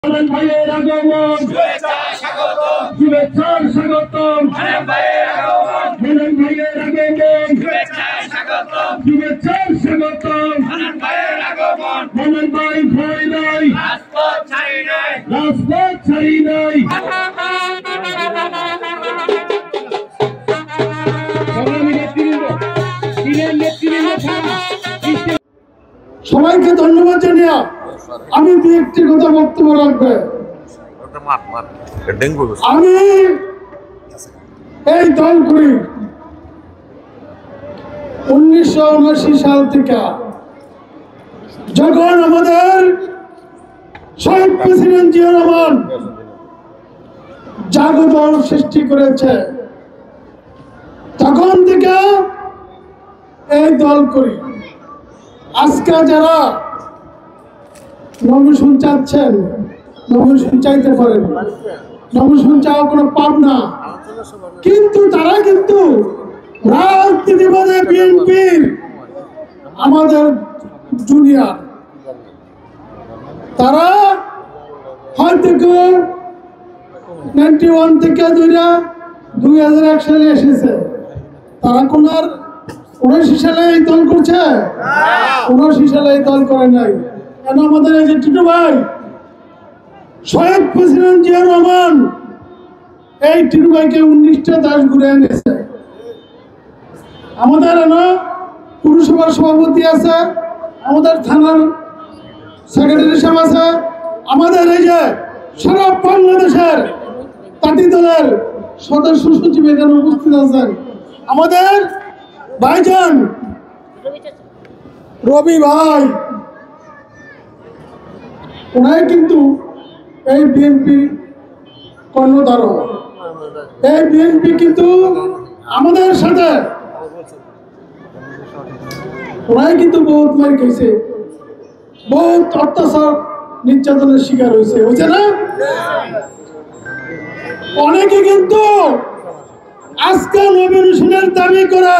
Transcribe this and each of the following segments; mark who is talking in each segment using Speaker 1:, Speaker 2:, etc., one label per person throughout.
Speaker 1: ভাইয়ের আগমন শুভেচ্ছার স্বাগতম ভাইয়ের আগমন শুভেচ্ছার স্বাগতম ভাইয়ের আগমন ভাই ভয় নাই রাজপথ ছাড়ি নাই সবাইকে ধন্যবাদ জানিয়ে আমি দু একটি কথা বক্তব্য রাখবে। আমি এই দল করি 1979 সাল থেকে, যখন আমাদের শহীদ প্রেসিডেন্ট জিয়া রহমান জাগো দল সৃষ্টি করেছে, তখন থেকে এই দল করি। আজকে যারা নমিনেশন চাচ্ছেন, নমিনেশন চাইতে পারেন, নমিনেশন চাওয়া কোনো পাপ না, কিন্তু তারা কিন্তু রাজনীতিবাদে বিএনপির আমাদের জুনিয়র। তারা হয়তো 91 থেকে 2001 সালে এসেছে। তারা কোন 79 সালে এই দল করছে, 79 সালে এই দল করে নাই। কেন আমাদের এই যে টিটু ভাই, শহীদ প্রেসিডেন্ট জিয়া রহমান এই টিটু ভাইকে 19টা দেশ ঘুরে এনেছে। আমাদের পুরসভার সভাপতি আছে, আমাদের থানার সেক্রেটারি সাহেব আছে, আমাদের এই যে সারা বাংলাদেশের পার্টি দলের সদস্য সচিব এখানে উপস্থিত আছেন, আমাদের ভাইজান রবি ভাই, ওনাই কিন্তু এই বিএনপি কর্ণধারক। এই বিএনপি কিন্তু আমাদের সাথে ওনাই কিন্তু বহুত মার খেয়েছে, বহুত অত্যাচার নির্যাতনের শিকার হয়েছে না। অনেকে কিন্তু আজকে নমিনেশনের দাবি করে,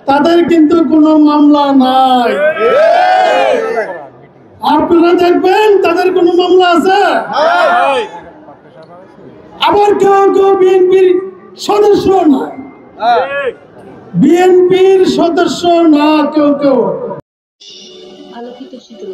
Speaker 1: তাদের কিন্তু কোনো মামলা নাই। আপনারা দেখবেন তাদের কোনো মামলা আছে। আবার কেউ কেউ বিএনপির সদস্য না, বিএনপির সদস্য না কেউ কেউ।
Speaker 2: আলোকিত শীতল